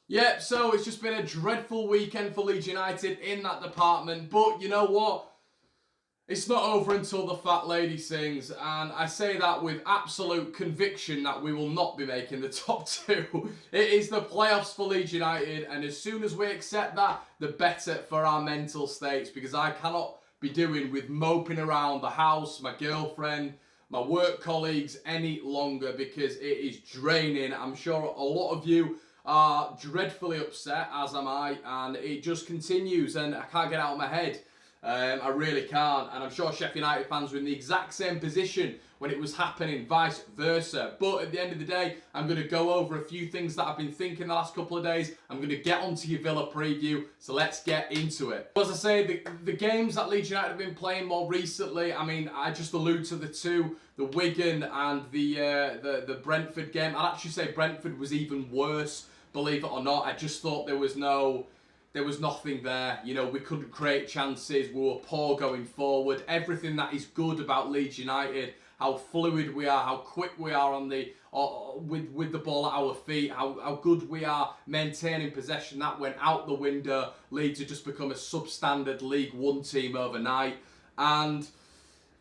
Yep, so it's just been a dreadful weekend for Leeds United in that department, but you know what? It's not over until the fat lady sings, and I say that with absolute conviction that we will not be making the top two. It is the playoffs for Leeds United, and as soon as we accept that, the better for our mental states, because I cannot be doing with moping around the house, my girlfriend, my work colleagues any longer, because it is draining. I'm sure a lot of you are dreadfully upset, as am I, and it just continues, and I can't get it out of my head. I really can't, and I'm sure Sheffield United fans were in the exact same position when it was happening, vice versa. But at the end of the day, I'm going to go over a few things that I've been thinking the last couple of days. I'm going to get onto your Villa preview, so let's get into it. As I say, the games that Leeds United have been playing more recently, I mean, I just allude to the two, the Wigan and the Brentford game. I'd actually say Brentford was even worse, believe it or not. I just thought there was nothing there. You know, we couldn't create chances. We were poor going forward. Everything that is good about Leeds United, how fluid we are, how quick we are on the with the ball at our feet, how good we are maintaining possession, that went out the window. Leeds have just become a substandard League One team overnight, and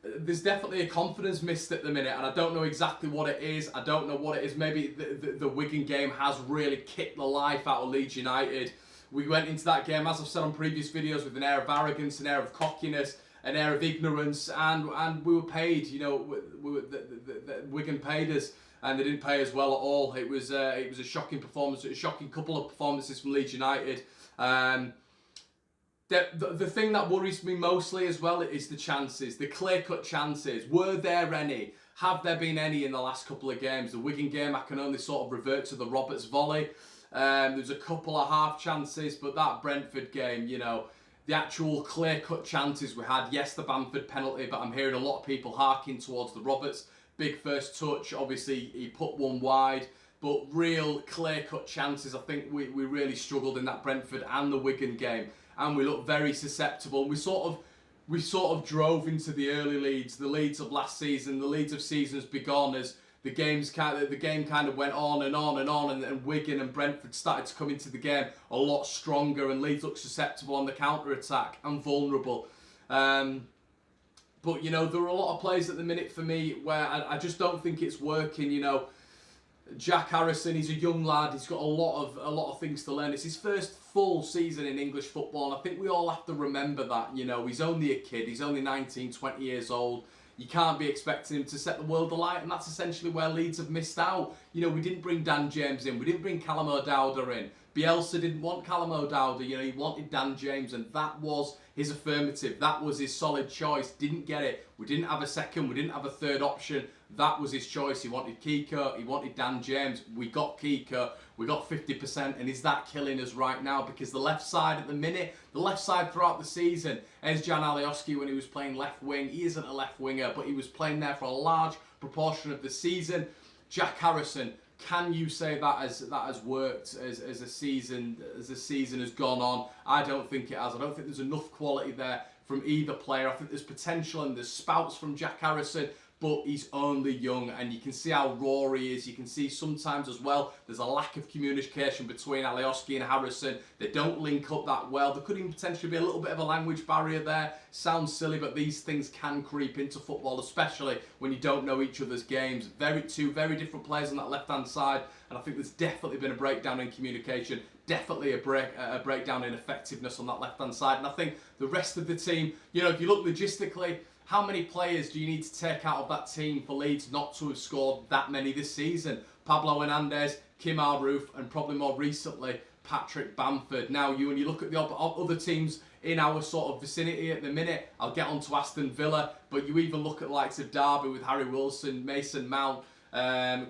there's definitely a confidence missed at the minute, and I don't know exactly what it is. I don't know what it is. Maybe the Wigan game has really kicked the life out of Leeds United. We went into that game, as I've said on previous videos, with an air of arrogance, an air of cockiness, an air of ignorance, and we were paid. You know, Wigan paid us, and they didn't pay us well at all. It was a shocking performance, a shocking couple of performances from Leeds United. The thing that worries me mostly as well is the chances, the clear-cut chances. Were there any? Have there been any in the last couple of games? The Wigan game, I can only sort of revert to the Roberts volley. There's a couple of half chances, but that Brentford game, you know, the actual clear-cut chances we had. Yes, the Bamford penalty, but I'm hearing a lot of people harking towards the Roberts. Big first touch, obviously he put one wide, but real clear-cut chances, I think we really struggled in that Brentford and the Wigan game, and we looked very susceptible. We sort of drove into the early leads, the leads of last season, the leads of seasons begone, as the game kind of went on and on and on, and Wigan and Brentford started to come into the game a lot stronger, and Leeds looked susceptible on the counter-attack and vulnerable. But, you know, there are a lot of plays at the minute for me where I just don't think it's working. You know, Jack Harrison, he's a young lad, he's got a lot of things to learn. It's his first full season in English football, and I think we all have to remember that. You know, he's only a kid, he's only 19, 20 years old. You can't be expecting him to set the world alight, and that's essentially where Leeds have missed out. You know, we didn't bring Dan James in, we didn't bring Callum O'Dowda in. Bielsa didn't want Callum O'Dowda, you know, he wanted Dan James, and that was his affirmative, that was his solid choice. Didn't get it. We didn't have a second, we didn't have a third option. That was his choice. He wanted Kiko, he wanted Dan James. We got Kiko, we got 50%, and is that killing us right now? Because the left side at the minute, the left side throughout the season, Jan Alioski, when he was playing left wing, he isn't a left winger, but he was playing there for a large proportion of the season. Jack Harrison, can you say that has worked as a season has gone on? I don't think it has. I don't think there's enough quality there from either player. I think there's potential and there's spouts from Jack Harrison, but he's only young, and you can see how raw he is. You can see sometimes as well there's a lack of communication between Alioski and Harrison. They don't link up that well. There could even potentially be a little bit of a language barrier there. Sounds silly, but these things can creep into football, especially when you don't know each other's games. Two very different players on that left-hand side, and I think there's definitely been a breakdown in communication, definitely a breakdown in effectiveness on that left-hand side. And I think the rest of the team, you know, if you look logistically, how many players do you need to take out of that team for Leeds not to have scored that many this season? Pablo Hernandez, Kim Aroof, and probably more recently, Patrick Bamford. Now, when you look at the other teams in our sort of vicinity at the minute, I'll get on to Aston Villa, but you even look at the likes of Derby with Harry Wilson, Mason Mount,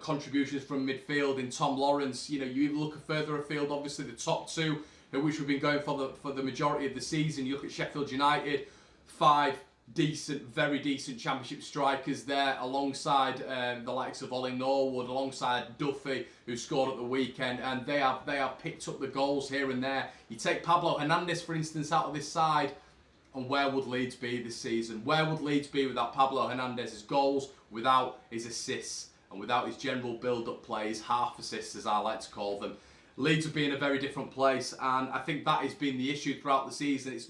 contributions from midfield in Tom Lawrence. You know, you even look further afield, obviously the top two, which we've been going for the majority of the season. You look at Sheffield United, 5 very decent championship strikers there, alongside the likes of Ollie Norwood, alongside Duffy, who scored at the weekend, and they have picked up the goals here and there. You take Pablo Hernandez, for instance, out of this side, and where would Leeds be this season? Where would Leeds be without Pablo Hernandez's goals, without his assists, and without his general build-up play, his half assists as I like to call them? Leeds would be in a very different place, and I think that has been the issue throughout the season. There's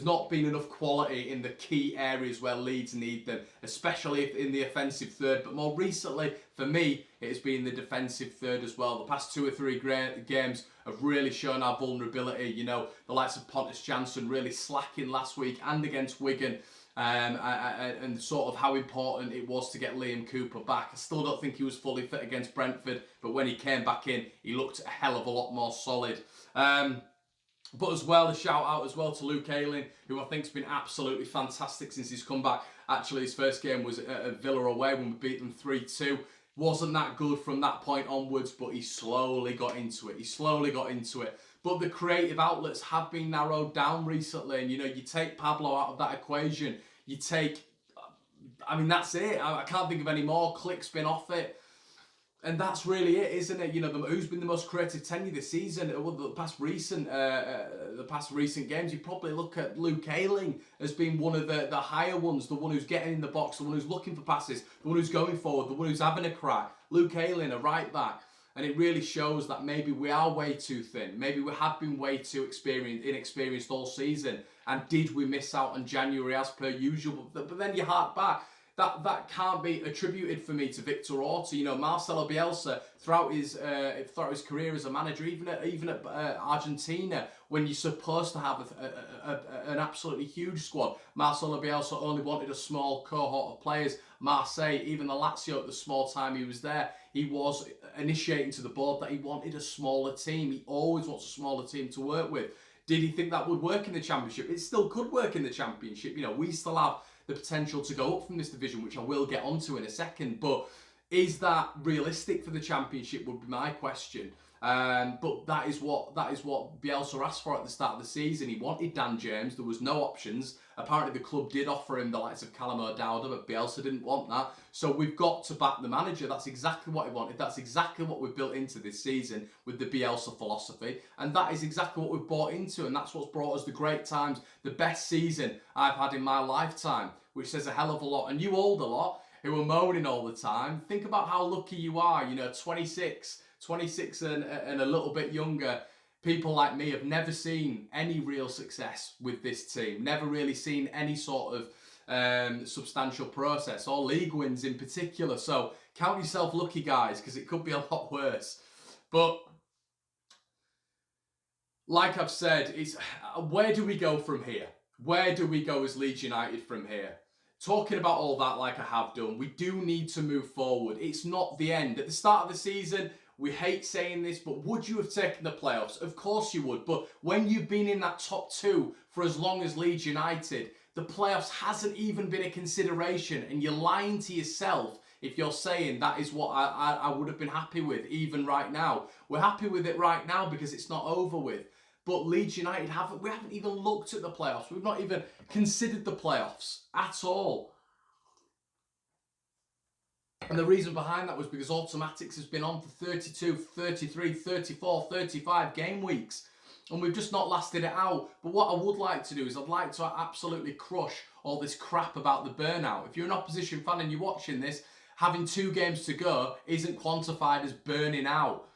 not been enough quality in the key areas where Leeds need them, especially in the offensive third. But more recently, for me, it has been the defensive third as well. The past 2 or 3 games have really shown our vulnerability. You know, the likes of Pontus Jansson really slacking last week and against Wigan. And sort of how important it was to get Liam Cooper back. I still don't think he was fully fit against Brentford, but when he came back in, he looked a hell of a lot more solid. But as well, a shout out as well to Luke Ayling, who I think has been absolutely fantastic since he's come back. Actually, his first game was at Villa away when we beat them 3-2. Wasn't that good from that point onwards, but he slowly got into it. But the creative outlets have been narrowed down recently, and you know, you take Pablo out of that equation, you take, I mean, that's it. I can't think of any more. Click's been off it. And that's really it, isn't it? You know, who's been the most creative tenure this season? The past recent games, you probably look at Luke Ayling as being one of the higher ones, the one who's getting in the box, the one who's looking for passes, the one who's going forward, the one who's having a crack. Luke Ayling, a right back. And it really shows that maybe we are way too thin. Maybe we have been way too inexperienced all season. And did we miss out on January as per usual? But then you hark back. That can't be attributed for me to Victor Orta. You know, Marcelo Bielsa throughout his career as a manager, even at Argentina, when you're supposed to have an absolutely huge squad, Marcelo Bielsa only wanted a small cohort of players. Marseille, even the Lazio at the small time he was there, he was initiating to the board that he wanted a smaller team. He always wants a smaller team to work with. Did he think that would work in the Championship? It still could work in the Championship. You know, we still have the potential to go up from this division, which I will get onto in a second. But is that realistic for the Championship would be my question. But that is what Bielsa asked for at the start of the season. He wanted Dan James. There was no options. Apparently the club did offer him the likes of Callum O'Dowda, but Bielsa didn't want that. So we've got to back the manager. That's exactly what he wanted. That's exactly what we've built into this season with the Bielsa philosophy. And that is exactly what we've bought into. And that's what's brought us the great times, the best season I've had in my lifetime, which says a hell of a lot. And you older lot who are moaning all the time, think about how lucky you are. You know, 26 and a little bit younger, people like me have never seen any real success with this team. Never really seen any sort of substantial process or league wins in particular. So count yourself lucky, guys, because it could be a lot worse. But like I've said, it's where do we go from here? Where do we go as Leeds United from here? Talking about all that like I have done, we do need to move forward. It's not the end. At the start of the season, we hate saying this, but would you have taken the playoffs? Of course you would. But when you've been in that top 2 for as long as Leeds United, the playoffs hasn't even been a consideration. And you're lying to yourself if you're saying that is what I would have been happy with even right now. We're happy with it right now because it's not over with. But Leeds United we haven't even looked at the playoffs. We've not even considered the playoffs at all. And the reason behind that was because automatics has been on for 32, 33, 34, 35 game weeks. And we've just not lasted it out. But what I would like to do is I'd like to absolutely crush all this crap about the burnout. If you're an opposition fan and you're watching this, having 2 games to go isn't quantified as burning out.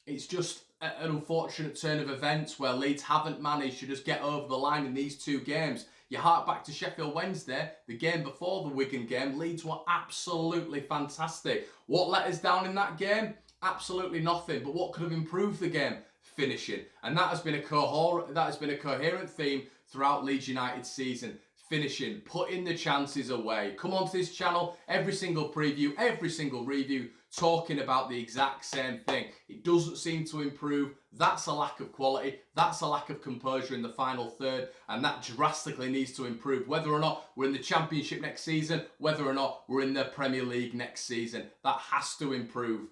It's just an unfortunate turn of events where Leeds haven't managed to just get over the line in these 2 games. You hark back to Sheffield Wednesday, the game before the Wigan game, Leeds were absolutely fantastic. What let us down in that game? Absolutely nothing. But what could have improved the game? Finishing. And that has been a coherent theme throughout Leeds United's season. Finishing, putting the chances away. Come onto this channel, every single preview, every single review, talking about the exact same thing. It doesn't seem to improve. That's a lack of quality. That's a lack of composure in the final third, and that drastically needs to improve. Whether or not we're in the Championship next season, whether or not we're in the Premier League next season, that has to improve.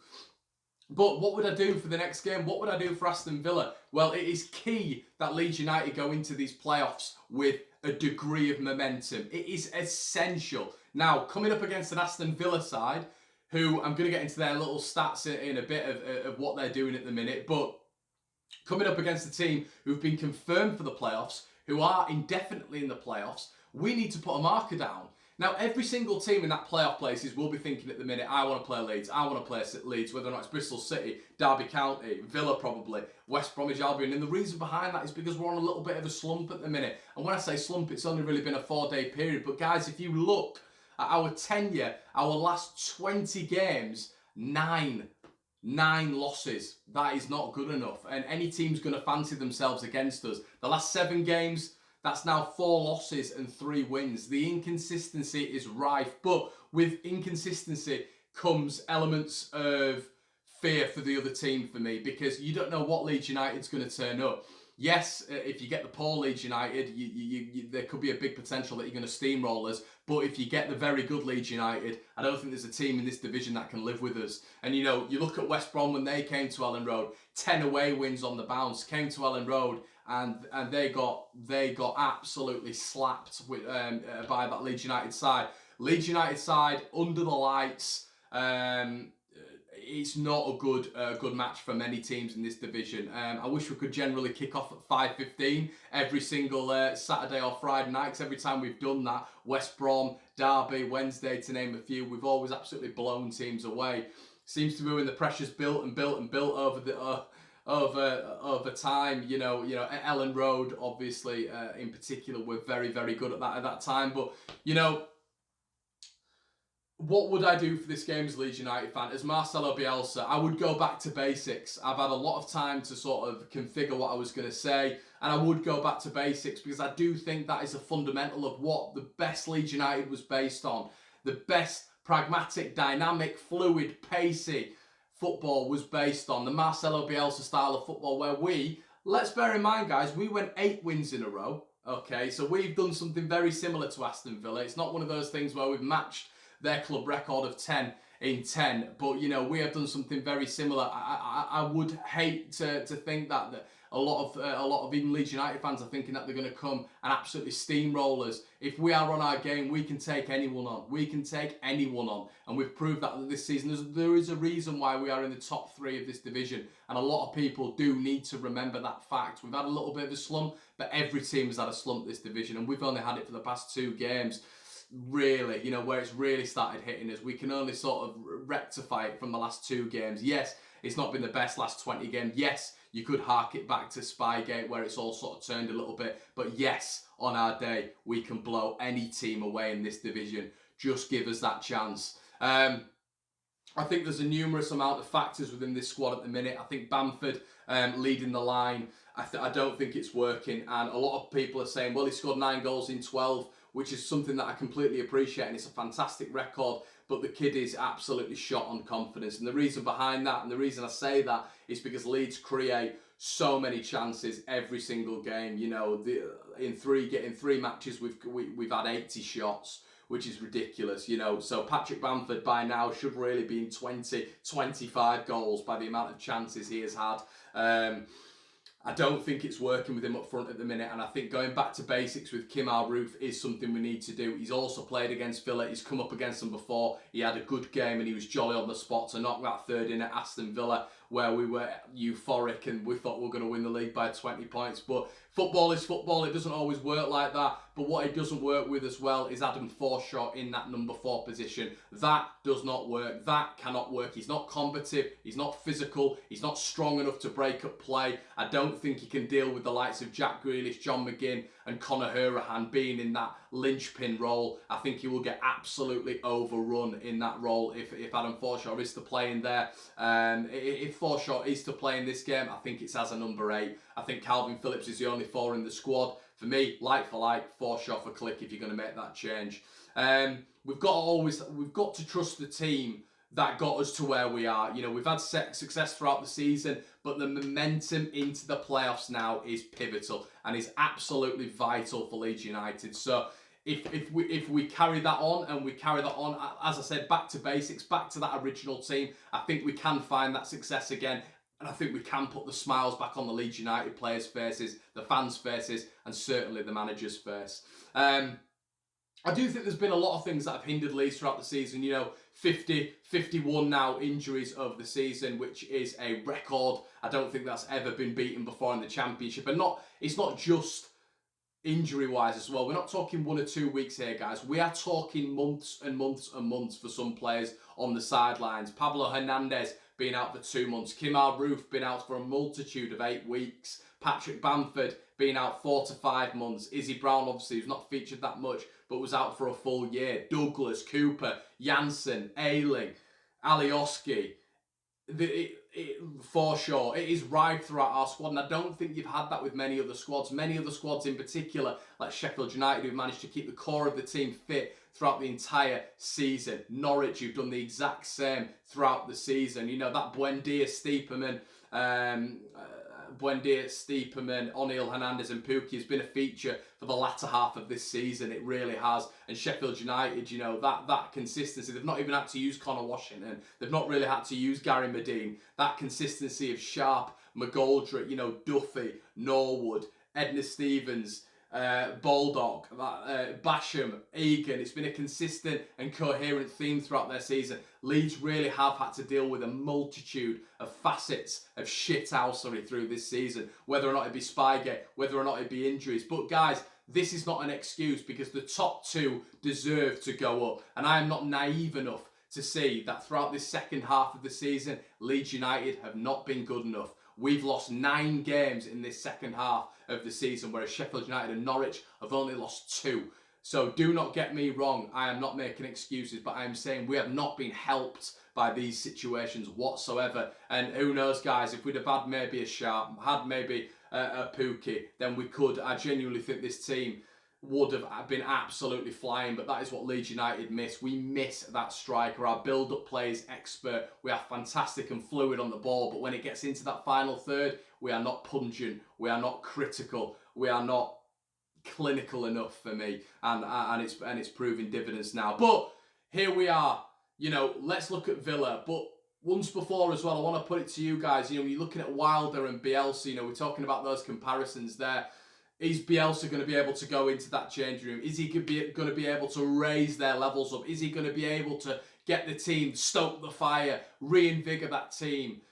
But what would I do for the next game? What would I do for Aston Villa? Well, it is key that Leeds United go into these playoffs with a degree of momentum. It is essential. Now, coming up against an Aston Villa side, who I'm going to get into their little stats in a bit of what they're doing at the minute, but coming up against a team who've been confirmed for the playoffs, who are indefinitely in the playoffs, we need to put a marker down. Now, every single team in that playoff places will be thinking at the minute, I want to play Leeds, I want to play Leeds, whether or not it's Bristol City, Derby County, Villa probably, West Bromwich Albion. And the reason behind that is because we're on a little bit of a slump at the minute. And when I say slump, it's only really been a 4-day period. But guys, if you look at our tenure, our last 20 games, 9 losses. That is not good enough. And any team's going to fancy themselves against us. The last 7 games, that's now 4 losses and 3 wins. The inconsistency is rife, but with inconsistency comes elements of fear for the other team for me, because you don't know what Leeds United's going to turn up. Yes, if you get the poor Leeds United, there could be a big potential that you're going to steamroll us. But if you get the very good Leeds United, I don't think there's a team in this division that can live with us. And, you know, you look at West Brom when they came to Ellen Road, 10 away wins on the bounce, came to Ellen Road, and they got absolutely slapped with, by that Leeds United side. Leeds United side, under the lights, it's not a good match for many teams in this division. I wish we could generally kick off at 5:15 every single Saturday or Friday night, because every time we've done that, West Brom, Derby, Wednesday, to name a few, we've always absolutely blown teams away. Seems to be when the pressure's built and built and built over the over time. You know, at Ellen Road, obviously, in particular, we're very, very good at that time. But you know, what would I do for this game as a Leeds United fan? As Marcelo Bielsa, I would go back to basics. I've had a lot of time to sort of configure what I was going to say, and I would go back to basics, because I do think that is a fundamental of what the best Leeds United was based on. The best pragmatic, dynamic, fluid, pacey football was based on. The Marcelo Bielsa style of football, where let's bear in mind, guys, we went 8 wins in a row. Okay, so we've done something very similar to Aston Villa. It's not one of those things where we've matched their club record of 10 in 10, but you know, we have done something very similar. I would hate to think that a lot of even Leeds United fans are thinking that they're going to come and absolutely steamroll us. If we are on our game, we can take anyone on. We can take anyone on, and we've proved that this season. There is a reason why we are in the top 3 of this division, and a lot of people do need to remember that fact. We've had a little bit of a slump, but every team has had a slump this division, and we've only had it for the past 2 games. Really, you know, where it's really started hitting us. We can only sort of rectify it from the last 2 games. Yes, it's not been the best last 20 games. Yes, you could hark it back to Spygate, where it's all sort of turned a little bit. But yes, on our day, we can blow any team away in this division. Just give us that chance. I think there's a numerous amount of factors within this squad at the minute. I think Bamford leading the line, I don't think it's working. And a lot of people are saying, well, he scored 9 goals in 12, which is something that I completely appreciate, and it's a fantastic record, but the kid is absolutely shot on confidence. And the reason behind that, and the reason I say that, is because Leeds create so many chances every single game. You know, in three matches, we've had 80 shots, which is ridiculous, you know. So Patrick Bamford by now should really be in 20, 25 goals by the amount of chances he has had. I don't think it's working with him up front at the minute, and I think going back to basics with Kemar Roof is something we need to do. He's also played against Villa. He's come up against them before. He had a good game, and he was jolly on the spot to knock that 3rd in at Aston Villa, where we were euphoric and we thought we were going to win the league by 20 points. But football is football. It doesn't always work like that. But what it doesn't work with as well is Adam Forshaw in that number 4 position. That does not work. That cannot work. He's not combative. He's not physical. He's not strong enough to break up play. I don't think he can deal with the likes of Jack Grealish, John McGinn and Conor Hourihane being in that linchpin role. I think he will get absolutely overrun in that role if Adam Forshaw is to play in there. If Forshaw is to play in this game, I think it's as a number 8. I think Calvin Phillips is the only 4 in the squad. For me, like for like, Forshaw for Click if you're going to make that change. We've got to trust the team that got us to where we are. You know, we've had success throughout the season, but the momentum into the playoffs now is pivotal and is absolutely vital for Leeds United. So if we carry that on, and we carry that on, as I said, back to basics, back to that original team, I think we can find that success again. And I think we can put the smiles back on the Leeds United players' faces, the fans' faces, and certainly the manager's face. I do think there's been a lot of things that have hindered Leeds throughout the season. You know, 51 now injuries over the season, which is a record. I don't think that's ever been beaten before in the Championship. And it's not just injury-wise as well. We're not talking 1 or 2 weeks here, guys. We are talking months and months and months for some players on the sidelines. Pablo Hernandez being out for 2 months. Kemar Roof been out for a multitude of 8 weeks. Patrick Bamford being out 4 to 5 months. Izzy Brown, obviously, who's not featured that much, but was out for a full year. Douglas, Cooper, Janssen, Ayling, Alioski. For sure, it is right throughout our squad, and I don't think you've had that with many other squads. Many other squads in particular, like Sheffield United, who've managed to keep the core of the team fit throughout the entire season. Norwich, who've done the exact same throughout the season. You know, that Buendia, Stiepermann, O'Neill, Hernandez and Pukki has been a feature for the latter half of this season. It really has. And Sheffield United, you know, that consistency. They've not even had to use Conor Washington. They've not really had to use Gary Medine. That consistency of Sharp, McGoldrick, you know, Duffy, Norwood, Edna Stevens, Baldock, Basham, Egan. It's been a consistent and coherent theme throughout their season. Leeds really have had to deal with a multitude of facets of shithousery through this season, whether or not it be Spygate, whether or not it be injuries. But guys, this is not an excuse, because the top 2 deserve to go up, and I am not naive enough to see that throughout this second half of the season, Leeds United have not been good enough. We've lost 9 games in this second half of the season, whereas Sheffield United and Norwich have only lost 2. So do not get me wrong, I am not making excuses, but I am saying we have not been helped by these situations whatsoever. And who knows, guys, if we'd have had maybe a Sharp, had maybe a Pukki, then we could. I genuinely think this team would have been absolutely flying, but that is what Leeds United miss. We miss that striker. Our build-up play is expert. We are fantastic and fluid on the ball, but when it gets into that final third, we are not pungent. We are not critical. We are not clinical enough for me, and it's proving dividends now. But here we are. You know, let's look at Villa. But once before as well, I want to put it to you guys. You know, when you're looking at Wilder and Bielsa, you know, we're talking about those comparisons there. Is Bielsa going to be able to go into that changing room? Is he going to be able to raise their levels up? Is he going to be able to get the team, stoke the fire, reinvigorate that team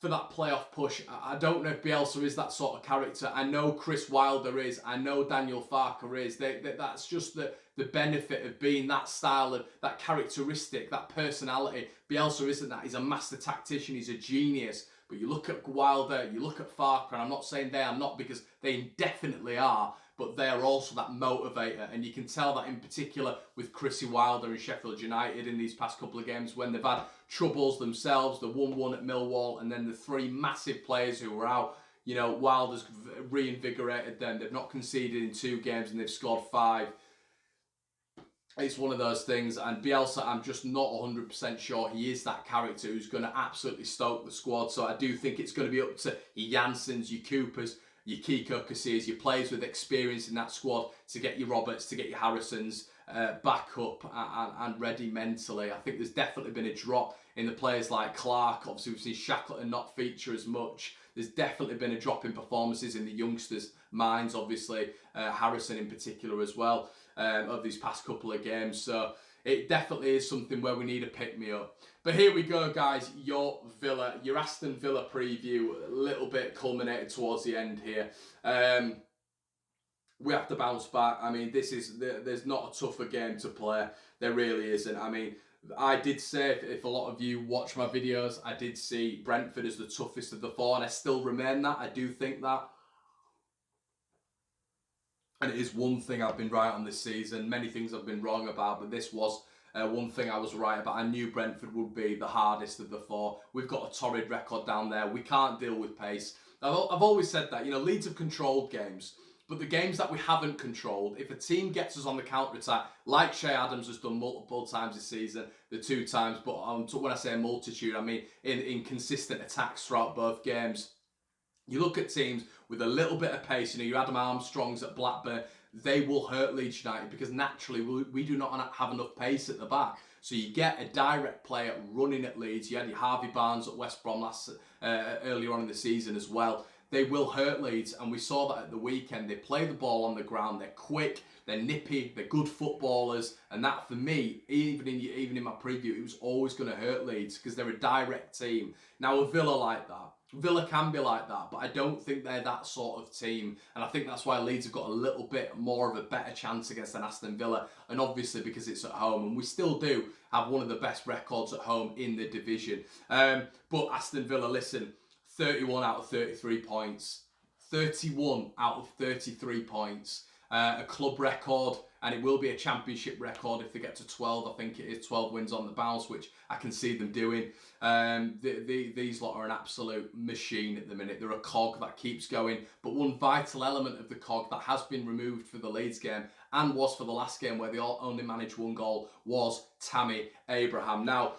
for that playoff push? I don't know if Bielsa is that sort of character. I know Chris Wilder is. I know Daniel Farke is. That's just the benefit of being that style, of that characteristic, that personality. Bielsa isn't that. He's a master tactician. He's a genius. But you look at Wilder, you look at Farke, and I'm not saying they are not, because they definitely are, but they are also that motivator. And you can tell that in particular with Chrissy Wilder and Sheffield United in these past couple of games, when they've had troubles themselves, the 1-1 at Millwall, and then the 3 massive players who were out. You know, Wilder's reinvigorated them. They've not conceded in 2 games and they've scored 5. It's one of those things, and Bielsa, I'm just not 100% sure he is that character who's going to absolutely stoke the squad. So I do think it's going to be up to your Janssens, your Coopers, your Kiko Casillas, your players with experience in that squad to get your Roberts, to get your Harrisons back up and ready mentally. I think there's definitely been a drop in the players like Clark. Obviously, we've seen Shackleton not feature as much. There's definitely been a drop in performances in the youngsters' minds, obviously, Harrison in particular as well, of these past couple of games. So it definitely is something where we need a pick-me-up. But here we go, guys, your Aston Villa preview, a little bit culminated towards the end here. We have to bounce back. I mean, there's not a tougher game to play. There really isn't. I mean, I did say, if a lot of you watch my videos, I did see Brentford as the toughest of the 4, and I still remain that. I do think that. And it is one thing I've been right on this season. Many things I've been wrong about, but this was one thing I was right about. I knew Brentford would be the hardest of the 4. We've got a torrid record down there. We can't deal with pace. I've always said that. You know, Leeds have controlled games. But the games that we haven't controlled, if a team gets us on the counter-attack, like Shea Adams has done multiple times this season, the 2 times, but when I say a multitude, I mean in consistent attacks throughout both games. You look at teams with a little bit of pace, you know, your Adam Armstrongs at Blackburn, they will hurt Leeds United because naturally we do not have enough pace at the back. So you get a direct player running at Leeds. You had your Harvey Barnes at West Brom earlier on in the season as well. They will hurt Leeds, and we saw that at the weekend. They play the ball on the ground, they're quick, they're nippy, they're good footballers, and that for me, even in my preview, it was always going to hurt Leeds because they're a direct team. Now, a Villa like that, Villa can be like that, but I don't think they're that sort of team. And I think that's why Leeds have got a little bit more of a better chance against an Aston Villa. And obviously because it's at home. And we still do have one of the best records at home in the division. But Aston Villa, listen, 31 out of 33 points. 31 out of 33 points. A club record, and it will be a championship record if they get to 12. I think it is 12 wins on the bounce, which I can see them doing. These lot are an absolute machine at the minute. They're a cog that keeps going, but one vital element of the cog that has been removed for the Leeds game and was for the last game where they only managed one goal was Tammy Abraham. Now,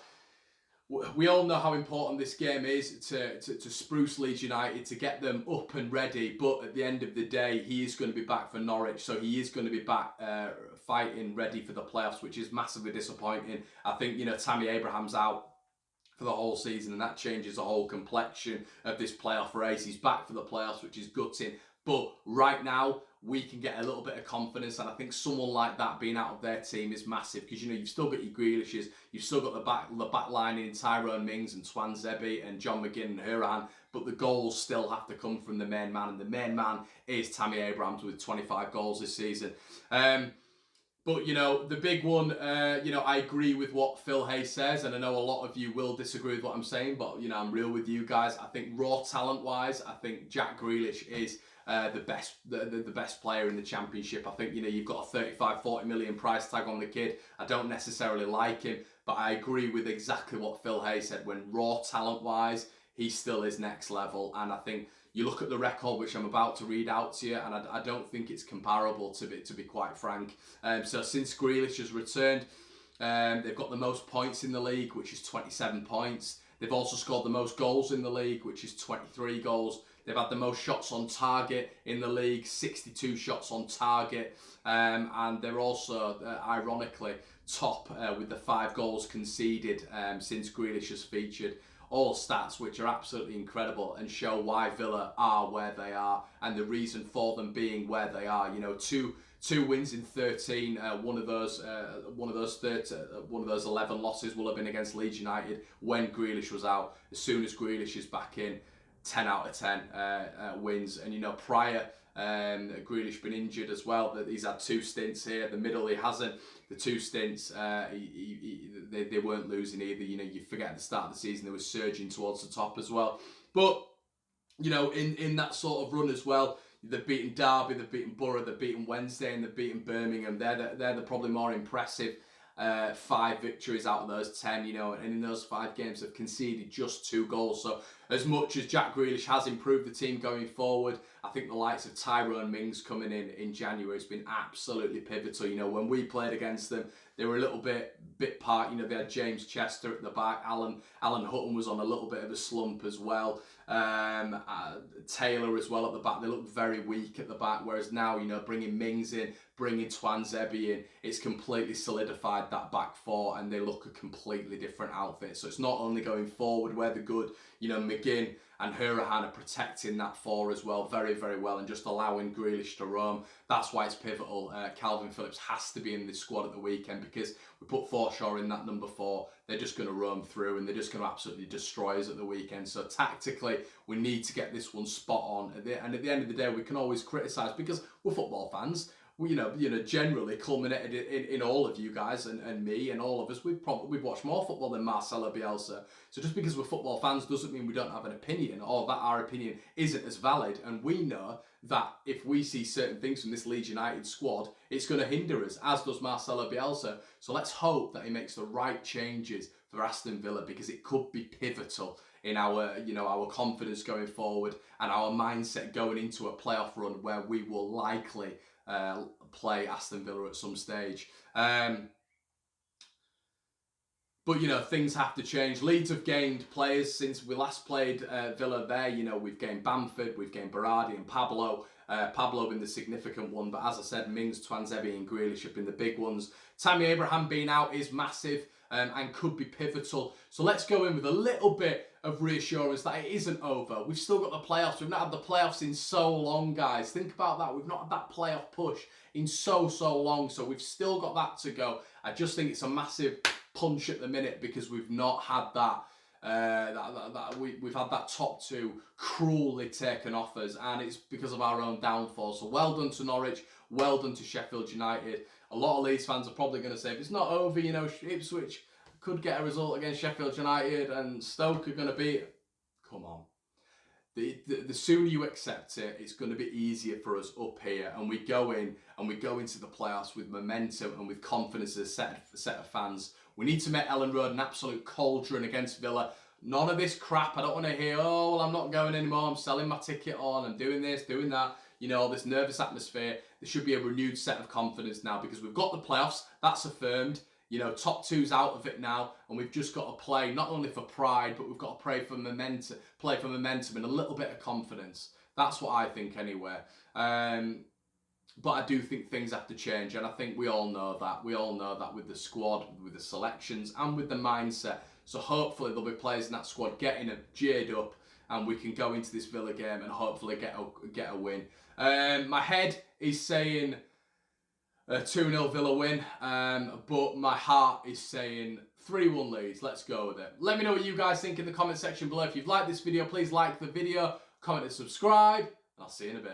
we all know how important this game is to spruce Leeds United, to get them up and ready, but at the end of the day, he is going to be back for Norwich, so he is going to be back fighting, ready for the playoffs, which is massively disappointing. I think, you know, Tammy Abraham's out for the whole season, and that changes the whole complexion of this playoff race. He's back for the playoffs, which is gutting, but right now, we can get a little bit of confidence, and I think someone like that being out of their team is massive, because, you know, you've still got your Grealishes, you've still got the back line in Tyrone Mings and Twan Zebi and John McGinn and Hourihane, but the goals still have to come from the main man, and the main man is Tammy Abrahams with 25 goals this season. But, you know, the big one, you know, I agree with what Phil Hay says, and I know a lot of you will disagree with what I'm saying, but, you know, I'm real with you guys. I think raw talent-wise, I think Jack Grealish is the best player in the Championship. I think, you know, you've got a 35-40 million price tag on the kid. I don't necessarily like him, but I agree with exactly what Phil Hay said. When raw talent-wise, he still is next level, and I think you look at the record, which I'm about to read out to you, and I don't think it's comparable, to be quite frank. So since Grealish has returned, they've got the most points in the league, which is 27 points. They've also scored the most goals in the league, which is 23 goals. They've had the most shots on target in the league, 62 shots on target. And they're also, ironically, top with the 5 goals conceded since Grealish has featured. All stats which are absolutely incredible and show why Villa are where they are and the reason for them being where they are. You know, two wins in 13. One of those 11 losses will have been against Leeds United when Grealish was out. As soon as Grealish is back in, 10 out of 10 wins. And, you know, prior, Grealish been injured as well. That he's had 2 stints here. The middle he hasn't. The 2 stints, they weren't losing either. You know, you forget at the start of the season they were surging towards the top as well. But, you know, in that sort of run as well, they've beaten Derby, they've beaten Borough, they've beaten Wednesday, and they've beaten Birmingham. They're the probably more impressive 5 victories out of those 10, you know, and in those 5 games they've conceded just 2 goals. So as much as Jack Grealish has improved the team going forward, I think the likes of Tyrone Mings coming in January has been absolutely pivotal. You know, when we played against them, they were a little bit part. You know, they had James Chester at the back. Alan Hutton was on a little bit of a slump as well. Taylor as well at the back. They looked very weak at the back. Whereas now, you know, bringing Mings in, bringing Twan Zebi in, it's completely solidified that back 4, and they look a completely different outfit. So it's not only going forward where they're good. You know, McGinn and Hourihane are protecting that 4 as well very, very well, and just allowing Grealish to roam. That's why it's pivotal. Calvin Phillips has to be in this squad at the weekend, because we put Forshaw in that number 4. They're just going to roam through, and they're just going to absolutely destroy us at the weekend. So tactically, we need to get this one spot on. And at the end of the day, we can always criticise, because we're football fans. We, you know, generally culminated in all of you guys and me and all of us. We've watched more football than Marcelo Bielsa. So just because we're football fans doesn't mean we don't have an opinion, or that our opinion isn't as valid. And we know that if we see certain things from this Leeds United squad, it's going to hinder us, as does Marcelo Bielsa. So let's hope that he makes the right changes for Aston Villa, because it could be pivotal in our, you know, our confidence going forward and our mindset going into a playoff run where we will likely play Aston Villa at some stage. But, you know, things have to change. Leeds have gained players since we last played Villa there. You know, we've gained Bamford, we've gained Berardi and Pablo. Pablo been the significant one, but as I said, Mings, Twan Zebi and Grealish have been the big ones. Tammy Abraham being out is massive and could be pivotal. So let's go in with a little bit of reassurance that it isn't over. We've still got the playoffs. We've not had the playoffs in so long, guys. Think about that. We've not had that playoff push in so long. So we've still got that to go. I just think it's a massive punch at the minute, because we've not had that We've had that top two cruelly taken off us, and it's because of our own downfall. So well done to Norwich, well done to Sheffield United. A lot of Leeds fans are probably going to say, if it's not over, you know, Ipswich could get a result against Sheffield United and Stoke are going to beat. Come on. The sooner you accept it, it's going to be easier for us up here, and we go into the playoffs with momentum and with confidence as a set of fans. We need to make Ellen Road an absolute cauldron against Villa. None of this crap. I don't want to hear, oh, well, I'm not going anymore, I'm selling my ticket on, I'm doing this, doing that. You know, this nervous atmosphere. There should be a renewed set of confidence now because we've got the playoffs, that's affirmed. You know, top two's out of it now, and we've just got to play not only for pride, but we've got to play for momentum and a little bit of confidence. That's what I think anyway. But I do think things have to change, and I think we all know that. We all know that with the squad, with the selections, and with the mindset. So hopefully there'll be players in that squad getting geared up, and we can go into this Villa game and hopefully get a win. My head is saying a 2-0 Villa win, but my heart is saying 3-1 Leeds. Let's go with it. Let me know what you guys think in the comment section below. If you've liked this video, please like the video, comment and subscribe, and I'll see you in a bit.